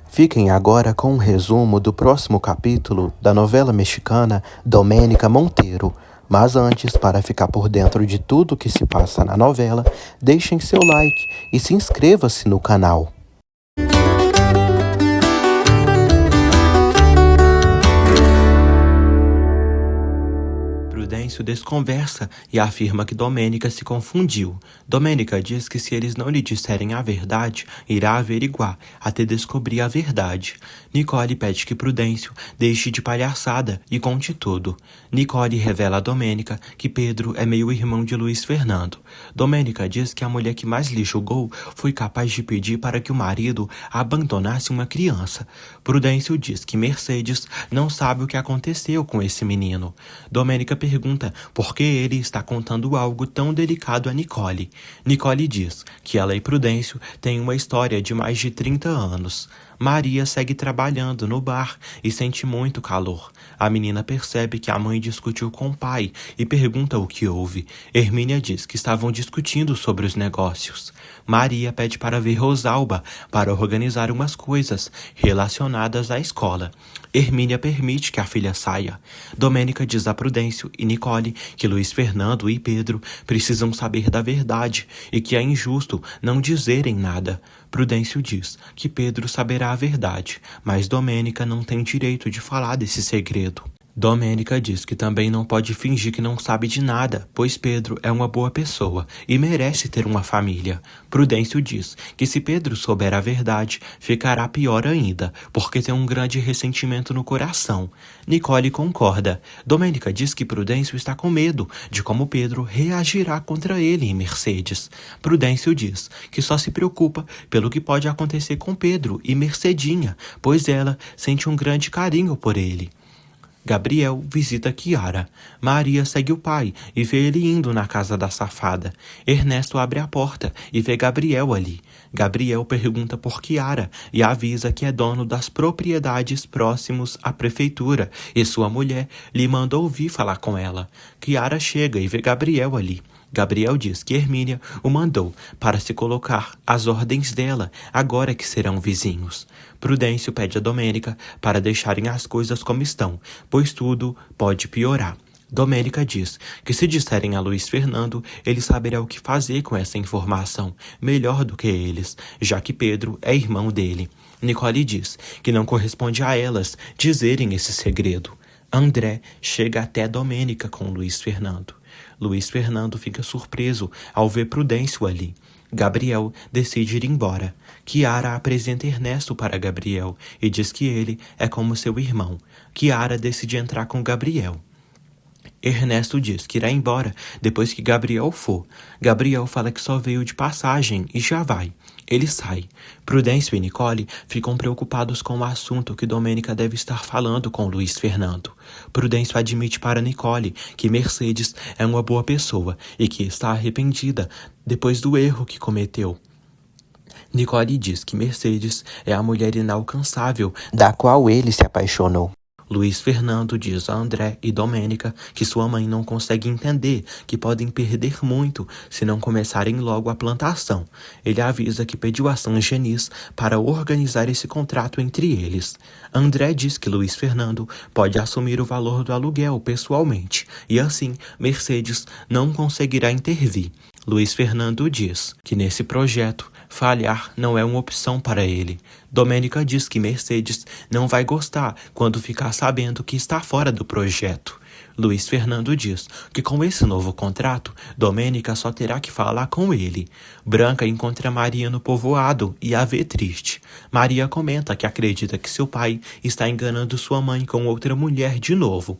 Fiquem agora com um resumo do próximo capítulo da novela mexicana Domênica Monteiro. Mas antes, para ficar por dentro de tudo que se passa na novela, deixem seu like e se inscreva-se no canal. Prudêncio desconversa e afirma que Domênica se confundiu. Domênica diz que se eles não lhe disserem a verdade, irá averiguar, até descobrir a verdade. Nicole pede que Prudêncio deixe de palhaçada e conte tudo. Nicole revela a Domênica que Pedro é meio-irmão de Luiz Fernando. Domênica diz que a mulher que mais lhe julgou foi capaz de pedir para que o marido abandonasse uma criança. Prudêncio diz que Mercedes não sabe o que aconteceu com esse menino. Domênica pergunta por que ele está contando algo tão delicado a Nicole. Nicole diz que ela e Prudêncio têm uma história de mais de 30 anos. Maria segue trabalhando no bar e sente muito calor. A menina percebe que a mãe discutiu com o pai e pergunta o que houve. Hermínia diz que estavam discutindo sobre os negócios. Maria pede para ver Rosalba para organizar umas coisas relacionadas à escola. Hermínia permite que a filha saia. Domênica diz a Prudêncio e Nicole que Luiz Fernando e Pedro precisam saber da verdade e que é injusto não dizerem nada. Prudêncio diz que Pedro saberá a verdade, mas Domênica não tem direito de falar desse segredo. Domênica diz que também não pode fingir que não sabe de nada, pois Pedro é uma boa pessoa e merece ter uma família. Prudêncio diz que se Pedro souber a verdade, ficará pior ainda, porque tem um grande ressentimento no coração. Nicole concorda. Domênica diz que Prudêncio está com medo de como Pedro reagirá contra ele em Mercedes. Prudêncio diz que só se preocupa pelo que pode acontecer com Pedro e Mercedinha, pois ela sente um grande carinho por ele. Gabriel visita Kiara. Maria segue o pai e vê ele indo na casa da safada. Ernesto abre a porta e vê Gabriel ali. Gabriel pergunta por Kiara e avisa que é dono das propriedades próximos à prefeitura e sua mulher lhe mandou vir falar com ela. Kiara chega e vê Gabriel ali. Gabriel diz que Hermínia o mandou para se colocar às ordens dela, agora que serão vizinhos. Prudêncio pede a Domênica para deixarem as coisas como estão, pois tudo pode piorar. Domênica diz que se disserem a Luiz Fernando, ele saberá o que fazer com essa informação, melhor do que eles, já que Pedro é irmão dele. Nicole diz que não corresponde a elas dizerem esse segredo. André chega até Domênica com Luiz Fernando. Luiz Fernando fica surpreso ao ver Prudêncio ali. Gabriel decide ir embora. Kiara apresenta Ernesto para Gabriel e diz que ele é como seu irmão. Kiara decide entrar com Gabriel. Ernesto diz que irá embora depois que Gabriel for. Gabriel fala que só veio de passagem e já vai. Ele sai. Prudêncio e Nicole ficam preocupados com o assunto que Domênica deve estar falando com Luiz Fernando. Prudêncio admite para Nicole que Mercedes é uma boa pessoa e que está arrependida depois do erro que cometeu. Nicole diz que Mercedes é a mulher inalcançável da qual ele se apaixonou. Luiz Fernando diz a André e Domênica que sua mãe não consegue entender que podem perder muito se não começarem logo a plantação. Ele avisa que pediu a São Genis para organizar esse contrato entre eles. André diz que Luiz Fernando pode assumir o valor do aluguel pessoalmente e assim Mercedes não conseguirá intervir. Luiz Fernando diz que nesse projeto falhar não é uma opção para ele. Domênica diz que Mercedes não vai gostar quando ficar sabendo que está fora do projeto. Luiz Fernando diz que com esse novo contrato, Domênica só terá que falar com ele. Branca encontra Maria no povoado e a vê triste. Maria comenta que acredita que seu pai está enganando sua mãe com outra mulher de novo.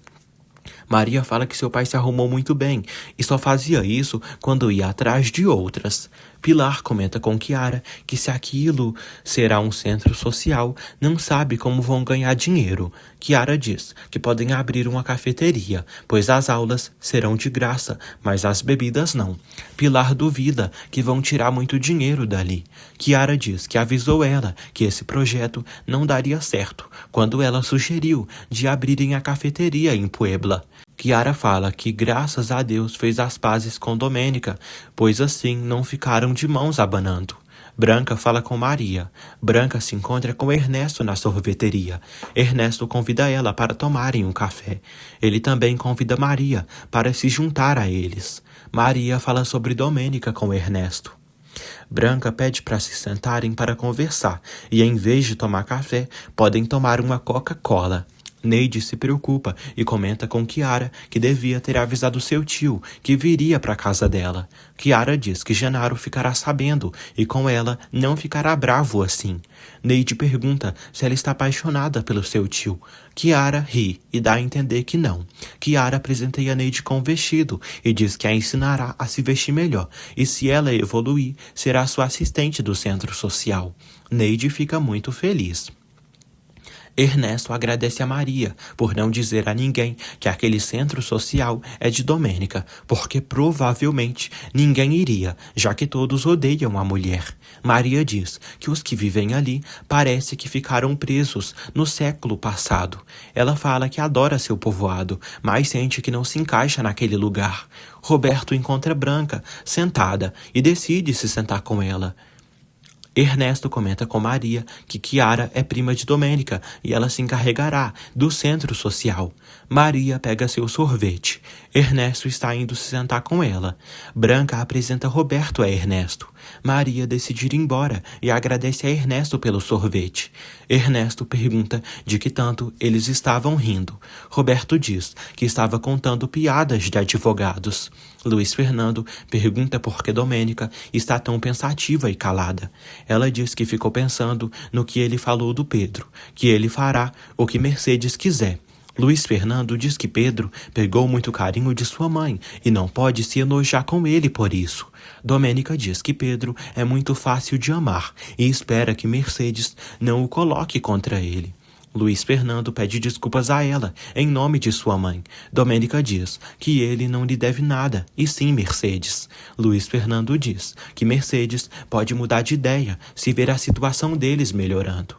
Maria fala que seu pai se arrumou muito bem e só fazia isso quando ia atrás de outras. Pilar comenta com Kiara que se aquilo será um centro social, não sabe como vão ganhar dinheiro. Kiara diz que podem abrir uma cafeteria, pois as aulas serão de graça, mas as bebidas não. Pilar duvida que vão tirar muito dinheiro dali. Kiara diz que avisou ela que esse projeto não daria certo, quando ela sugeriu de abrirem a cafeteria em Puebla. Kiara fala que graças a Deus fez as pazes com Domênica, pois assim não ficaram de mãos abanando. Branca fala com Maria. Branca se encontra com Ernesto na sorveteria. Ernesto convida ela para tomarem um café. Ele também convida Maria para se juntar a eles. Maria fala sobre Domênica com Ernesto. Branca pede para se sentarem para conversar e, em vez de tomar café, podem tomar uma Coca-Cola. Neide se preocupa e comenta com Chiara que devia ter avisado seu tio que viria para a casa dela. Chiara diz que Genaro ficará sabendo e com ela não ficará bravo assim. Neide pergunta se ela está apaixonada pelo seu tio. Chiara ri e dá a entender que não. Chiara presenteia Neide com um vestido e diz que a ensinará a se vestir melhor e, se ela evoluir, será sua assistente do centro social. Neide fica muito feliz. Ernesto agradece a Maria por não dizer a ninguém que aquele centro social é de Domênica, porque provavelmente ninguém iria, já que todos odeiam a mulher. Maria diz que os que vivem ali parece que ficaram presos no século passado. Ela fala que adora seu povoado, mas sente que não se encaixa naquele lugar. Roberto encontra Branca sentada e decide se sentar com ela. Ernesto comenta com Maria que Chiara é prima de Domênica e ela se encarregará do centro social. Maria pega seu sorvete. Ernesto está indo se sentar com ela. Branca apresenta Roberto a Ernesto. Maria decide ir embora e agradece a Ernesto pelo sorvete. Ernesto pergunta de que tanto eles estavam rindo. Roberto diz que estava contando piadas de advogados. Luiz Fernando pergunta por que Domênica está tão pensativa e calada. Ela diz que ficou pensando no que ele falou do Pedro, que ele fará o que Mercedes quiser. Luiz Fernando diz que Pedro pegou muito carinho de sua mãe e não pode se enojar com ele por isso. Domênica diz que Pedro é muito fácil de amar e espera que Mercedes não o coloque contra ele. Luiz Fernando pede desculpas a ela, em nome de sua mãe. Domênica diz que ele não lhe deve nada, e sim Mercedes. Luiz Fernando diz que Mercedes pode mudar de ideia se ver a situação deles melhorando.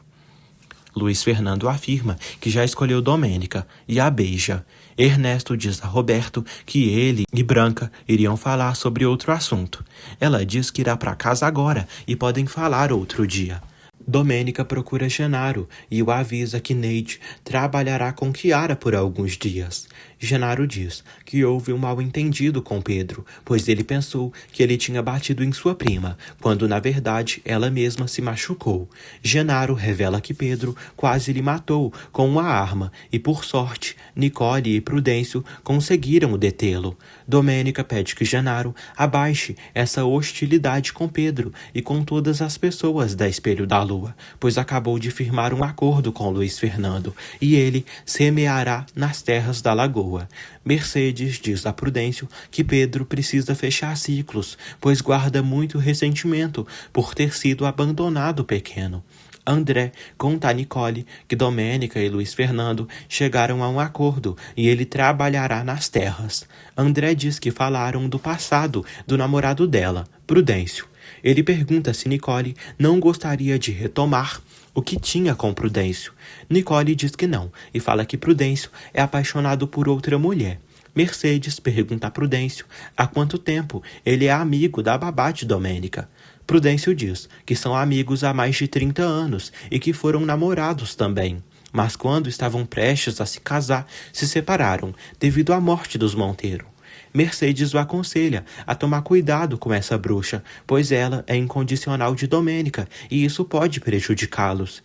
Luiz Fernando afirma que já escolheu Domênica e a beija. Ernesto diz a Roberto que ele e Branca iriam falar sobre outro assunto. Ela diz que irá para casa agora e podem falar outro dia. Domênica procura Genaro e o avisa que Neide trabalhará com Chiara por alguns dias. Genaro diz que houve um mal-entendido com Pedro, pois ele pensou que ele tinha batido em sua prima, quando na verdade ela mesma se machucou. Genaro revela que Pedro quase lhe matou com uma arma e, por sorte, Nicole e Prudêncio conseguiram detê-lo. Domênica pede que Genaro abaixe essa hostilidade com Pedro e com todas as pessoas da Espelho da Lua, pois acabou de firmar um acordo com Luiz Fernando e ele semeará nas terras da Lagoa. Mercedes diz a Prudêncio que Pedro precisa fechar ciclos, pois guarda muito ressentimento por ter sido abandonado pequeno. André conta a Nicole que Domênica e Luiz Fernando chegaram a um acordo e ele trabalhará nas terras. André diz que falaram do passado do namorado dela, Prudêncio. Ele pergunta se Nicole não gostaria de retomar o que tinha com Prudêncio. Nicole diz que não e fala que Prudêncio é apaixonado por outra mulher. Mercedes pergunta a Prudêncio há quanto tempo ele é amigo da babá de Domênica. Prudêncio diz que são amigos há mais de 30 anos e que foram namorados também. Mas quando estavam prestes a se casar, se separaram devido à morte dos Monteiro. Mercedes o aconselha a tomar cuidado com essa bruxa, pois ela é incondicional de Domênica e isso pode prejudicá-los.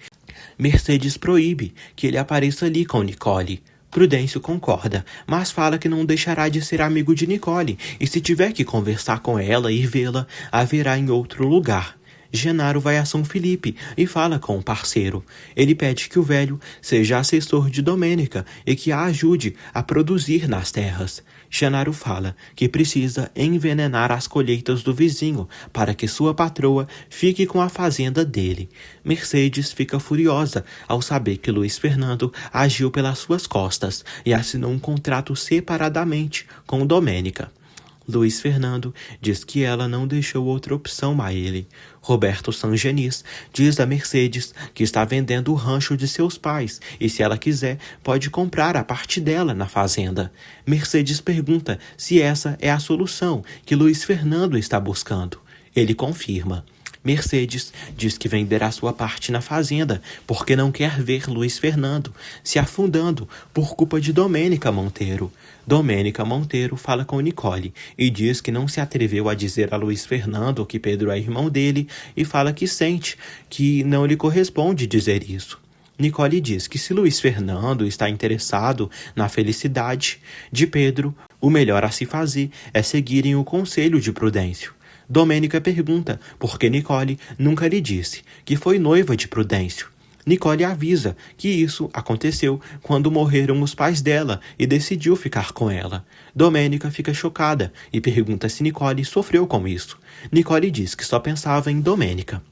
Mercedes proíbe que ele apareça ali com Nicole. Prudêncio concorda, mas fala que não deixará de ser amigo de Nicole e se tiver que conversar com ela e vê-la, haverá em outro lugar. Genaro vai a São Felipe e fala com o parceiro. Ele pede que o velho seja assessor de Domênica e que a ajude a produzir nas terras. Genaro fala que precisa envenenar as colheitas do vizinho para que sua patroa fique com a fazenda dele. Mercedes fica furiosa ao saber que Luiz Fernando agiu pelas suas costas e assinou um contrato separadamente com Domênica. Luiz Fernando diz que ela não deixou outra opção a ele. Roberto Sangenis diz a Mercedes que está vendendo o rancho de seus pais e, se ela quiser, pode comprar a parte dela na fazenda. Mercedes pergunta se essa é a solução que Luiz Fernando está buscando. Ele confirma. Mercedes diz que venderá sua parte na fazenda porque não quer ver Luiz Fernando se afundando por culpa de Domênica Monteiro. Domênica Monteiro fala com Nicole e diz que não se atreveu a dizer a Luiz Fernando que Pedro é irmão dele e fala que sente que não lhe corresponde dizer isso. Nicole diz que se Luiz Fernando está interessado na felicidade de Pedro, o melhor a se fazer é seguirem o conselho de Prudêncio. Domênica pergunta por que Nicole nunca lhe disse que foi noiva de Prudêncio. Nicole avisa que isso aconteceu quando morreram os pais dela e decidiu ficar com ela. Domênica fica chocada e pergunta se Nicole sofreu com isso. Nicole diz que só pensava em Domênica.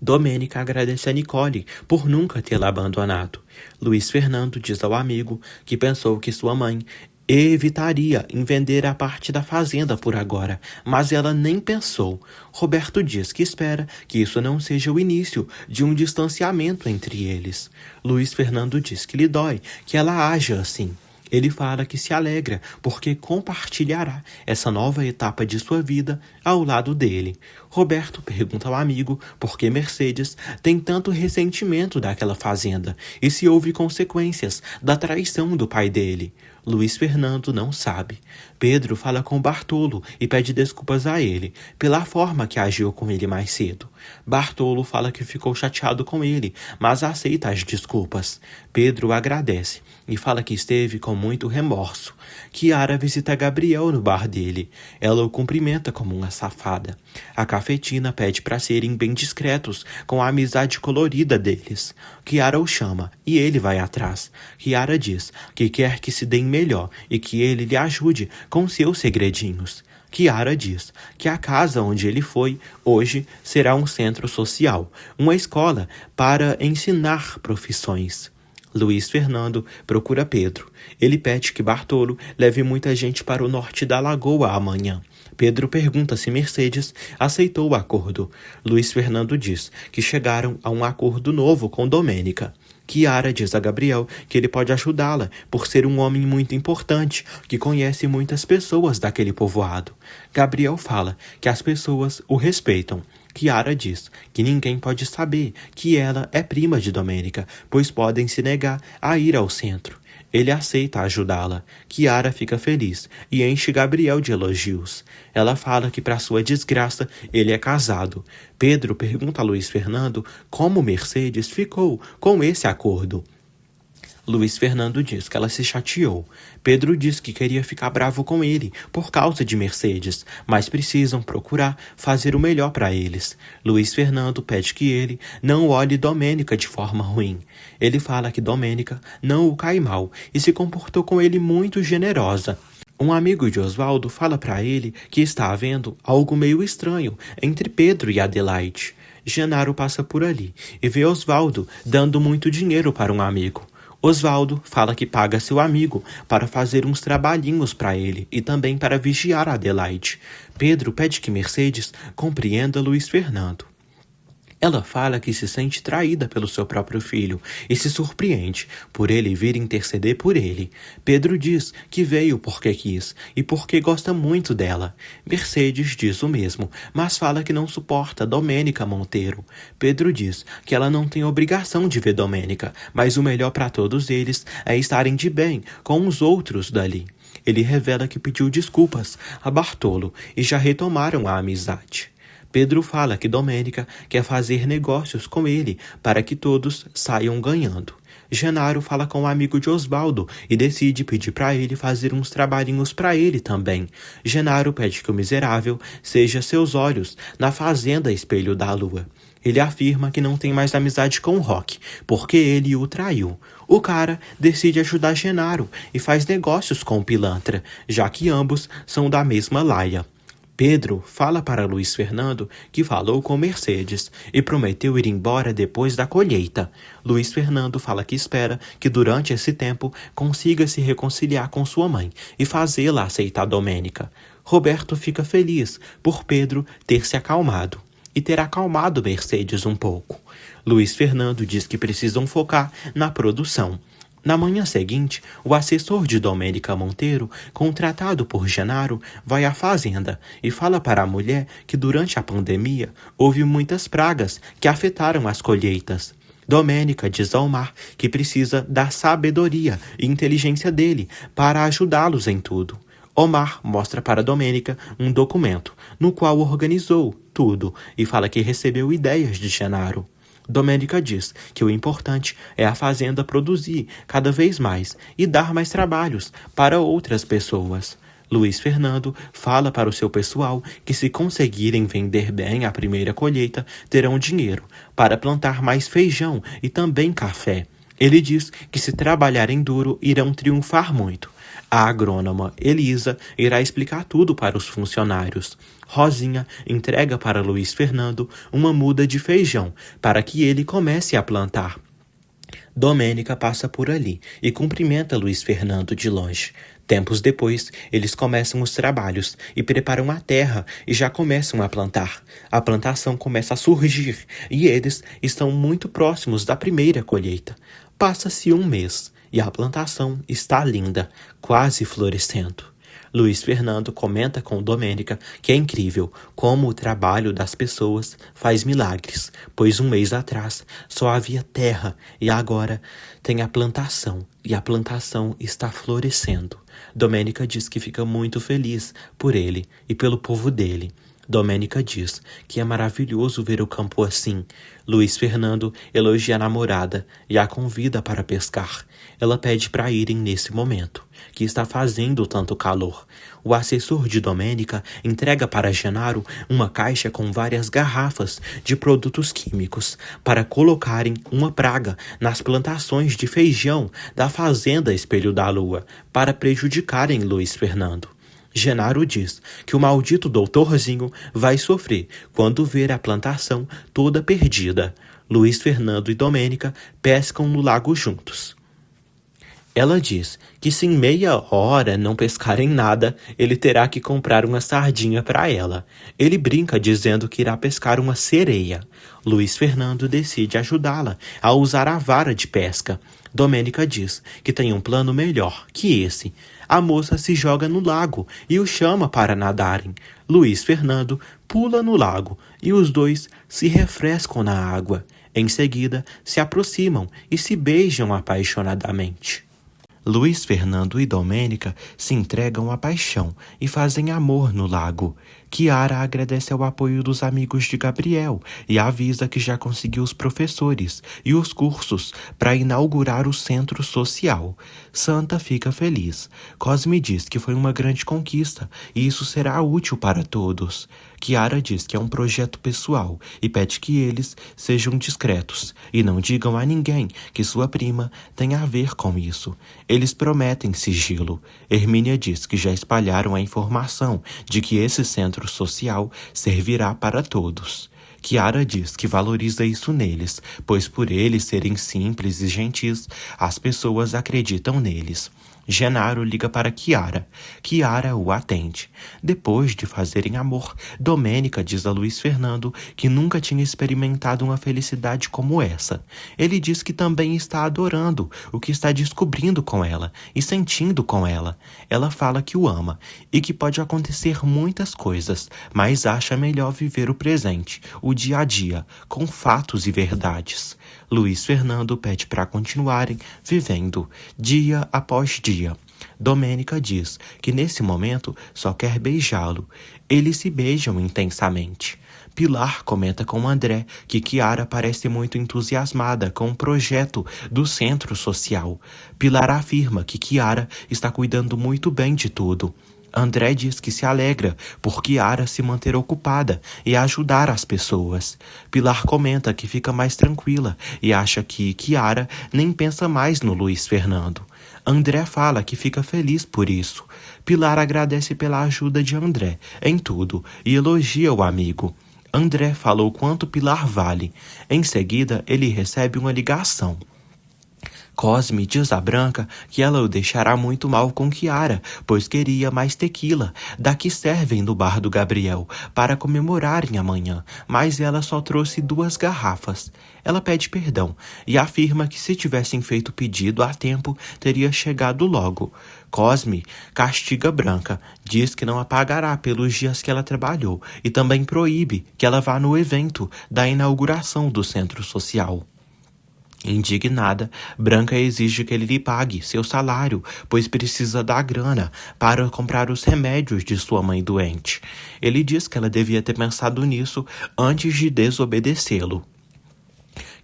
Domênica agradece a Nicole por nunca tê-la abandonado. Luiz Fernando diz ao amigo que pensou que sua mãe evitaria em vender a parte da fazenda por agora, mas ela nem pensou. Roberto diz que espera que isso não seja o início de um distanciamento entre eles. Luiz Fernando diz que lhe dói que ela haja assim. Ele fala que se alegra porque compartilhará essa nova etapa de sua vida ao lado dele. Roberto pergunta ao amigo por que Mercedes tem tanto ressentimento daquela fazenda e se houve consequências da traição do pai dele. Luiz Fernando não sabe. Pedro fala com Bartolo e pede desculpas a ele pela forma que agiu com ele mais cedo. Bartolo fala que ficou chateado com ele, mas aceita as desculpas. Pedro agradece e fala que esteve com muito remorso. Chiara visita Gabriel no bar dele. Ela o cumprimenta como uma safada. A cafetina pede para serem bem discretos com a amizade colorida deles. Chiara o chama e ele vai atrás. Chiara diz que quer que se deem melhor e que ele lhe ajude com seus segredinhos. Chiara diz que a casa onde ele foi hoje será um centro social, uma escola para ensinar profissões. Luiz Fernando procura Pedro. Ele pede que Bartolo leve muita gente para o norte da lagoa amanhã. Pedro pergunta se Mercedes aceitou o acordo. Luiz Fernando diz que chegaram a um acordo novo com Domênica. Chiara diz a Gabriel que ele pode ajudá-la por ser um homem muito importante, que conhece muitas pessoas daquele povoado. Gabriel fala que as pessoas o respeitam. Chiara diz que ninguém pode saber que ela é prima de Domênica, pois podem se negar a ir ao centro. Ele aceita ajudá-la. Chiara fica feliz e enche Gabriel de elogios. Ela fala que, para sua desgraça, ele é casado. Pedro pergunta a Luiz Fernando como Mercedes ficou com esse acordo. Luiz Fernando diz que ela se chateou. Pedro diz que queria ficar bravo com ele por causa de Mercedes, mas precisam procurar fazer o melhor para eles. Luiz Fernando pede que ele não olhe Domênica de forma ruim. Ele fala que Domênica não o cai mal e se comportou com ele muito generosa. Um amigo de Osvaldo fala para ele que está havendo algo meio estranho entre Pedro e Adelaide. Genaro passa por ali e vê Osvaldo dando muito dinheiro para um amigo. Osvaldo fala que paga seu amigo para fazer uns trabalhinhos para ele e também para vigiar Adelaide. Pedro pede que Mercedes compreenda Luiz Fernando. Ela fala que se sente traída pelo seu próprio filho e se surpreende por ele vir interceder por ele. Pedro diz que veio porque quis e porque gosta muito dela. Mercedes diz o mesmo, mas fala que não suporta Domênica Monteiro. Pedro diz que ela não tem obrigação de ver Domênica, mas o melhor para todos eles é estarem de bem com os outros dali. Ele revela que pediu desculpas a Bartolo e já retomaram a amizade. Pedro fala que Domênica quer fazer negócios com ele para que todos saiam ganhando. Genaro fala com o amigo de Osvaldo e decide pedir para ele fazer uns trabalhinhos para ele também. Genaro pede que o miserável seja seus olhos na fazenda Espelho da Lua. Ele afirma que não tem mais amizade com o Roque, porque ele o traiu. O cara decide ajudar Genaro e faz negócios com o pilantra, já que ambos são da mesma laia. Pedro fala para Luiz Fernando que falou com Mercedes e prometeu ir embora depois da colheita. Luiz Fernando fala que espera que durante esse tempo consiga se reconciliar com sua mãe e fazê-la aceitar Domênica. Roberto fica feliz por Pedro ter se acalmado e ter acalmado Mercedes um pouco. Luiz Fernando diz que precisam focar na produção. Na manhã seguinte, o assessor de Domênica Monteiro, contratado por Genaro, vai à fazenda e fala para a mulher que durante a pandemia houve muitas pragas que afetaram as colheitas. Domênica diz ao Mar que precisa da sabedoria e inteligência dele para ajudá-los em tudo. Omar mostra para Domênica um documento, no qual organizou tudo e fala que recebeu ideias de Genaro. Domênica diz que o importante é a fazenda produzir cada vez mais e dar mais trabalhos para outras pessoas. Luiz Fernando fala para o seu pessoal que se conseguirem vender bem a primeira colheita, terão dinheiro para plantar mais feijão e também café. Ele diz que se trabalharem duro, irão triunfar muito. A agrônoma Elisa irá explicar tudo para os funcionários. Rosinha entrega para Luiz Fernando uma muda de feijão para que ele comece a plantar. Domênica passa por ali e cumprimenta Luiz Fernando de longe. Tempos depois, eles começam os trabalhos e preparam a terra e já começam a plantar. A plantação começa a surgir e eles estão muito próximos da primeira colheita. Passa-se um mês e a plantação está linda, quase florescendo. Luiz Fernando comenta com Domênica que é incrível como o trabalho das pessoas faz milagres, pois um mês atrás só havia terra e agora tem a plantação e a plantação está florescendo. Domênica diz que fica muito feliz por ele e pelo povo dele. Domênica diz que é maravilhoso ver o campo assim. Luiz Fernando elogia a namorada e a convida para pescar. Ela pede para irem nesse momento, que está fazendo tanto calor. O assessor de Domênica entrega para Genaro uma caixa com várias garrafas de produtos químicos para colocarem uma praga nas plantações de feijão da fazenda Espelho da Lua para prejudicarem Luiz Fernando. Genaro diz que o maldito doutorzinho vai sofrer quando ver a plantação toda perdida. Luiz Fernando e Domênica pescam no lago juntos. Ela diz que se em meia hora não pescarem nada, ele terá que comprar uma sardinha para ela. Ele brinca dizendo que irá pescar uma sereia. Luiz Fernando decide ajudá-la a usar a vara de pesca. Domênica diz que tem um plano melhor que esse. A moça se joga no lago e o chama para nadarem. Luiz Fernando pula no lago e os dois se refrescam na água. Em seguida, se aproximam e se beijam apaixonadamente. Luiz Fernando e Domênica se entregam à paixão e fazem amor no lago. Kiara agradece ao apoio dos amigos de Gabriel e avisa que já conseguiu os professores e os cursos para inaugurar o centro social. Santa fica feliz. Cosme diz que foi uma grande conquista e isso será útil para todos. Kiara diz que é um projeto pessoal e pede que eles sejam discretos e não digam a ninguém que sua prima tem a ver com isso. Eles prometem sigilo. Hermínia diz que já espalharam a informação de que esse centro social servirá para todos. Kiara diz que valoriza isso neles, pois por eles serem simples e gentis, as pessoas acreditam neles. Genaro liga para Kiara. Kiara o atende. Depois de fazerem amor, Domênica diz a Luiz Fernando que nunca tinha experimentado uma felicidade como essa. Ele diz que também está adorando o que está descobrindo com ela e sentindo com ela. Ela fala que o ama e que pode acontecer muitas coisas, mas acha melhor viver o presente, o dia a dia, com fatos e verdades. Luiz Fernando pede para continuarem vivendo, dia após dia. Domênica diz que nesse momento só quer beijá-lo. Eles se beijam intensamente. Pilar comenta com André que Kiara parece muito entusiasmada com o projeto do centro social. Pilar afirma que Kiara está cuidando muito bem de tudo. André diz que se alegra por Kiara se manter ocupada e ajudar as pessoas. Pilar comenta que fica mais tranquila e acha que Kiara nem pensa mais no Luiz Fernando. André fala que fica feliz por isso. Pilar agradece pela ajuda de André em tudo e elogia o amigo. André falou quanto Pilar vale. Em seguida, ele recebe uma ligação. Cosme diz a Branca que ela o deixará muito mal com Kiara, pois queria mais tequila, da que servem no bar do Gabriel, para comemorarem amanhã, mas ela só trouxe 2 garrafas. Ela pede perdão e afirma que se tivessem feito o pedido a tempo, teria chegado logo. Cosme castiga Branca, diz que não a pagará pelos dias que ela trabalhou e também proíbe que ela vá no evento da inauguração do centro social. Indignada, Branca exige que ele lhe pague seu salário, pois precisa da grana para comprar os remédios de sua mãe doente. Ele diz que ela devia ter pensado nisso antes de desobedecê-lo.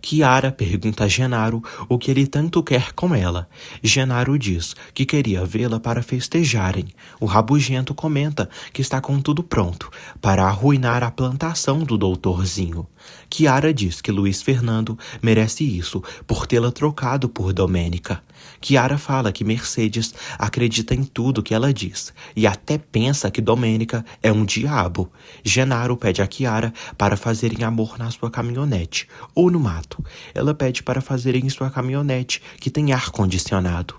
Kiara pergunta a Genaro o que ele tanto quer com ela. Genaro diz que queria vê-la para festejarem. O rabugento comenta que está com tudo pronto para arruinar a plantação do doutorzinho. Kiara diz que Luiz Fernando merece isso por tê-la trocado por Domênica. Kiara fala que Mercedes acredita em tudo que ela diz e até pensa que Domênica é um diabo. Genaro pede a Kiara para fazerem amor na sua caminhonete ou no mato. Ela pede para fazerem em sua caminhonete, que tem ar-condicionado.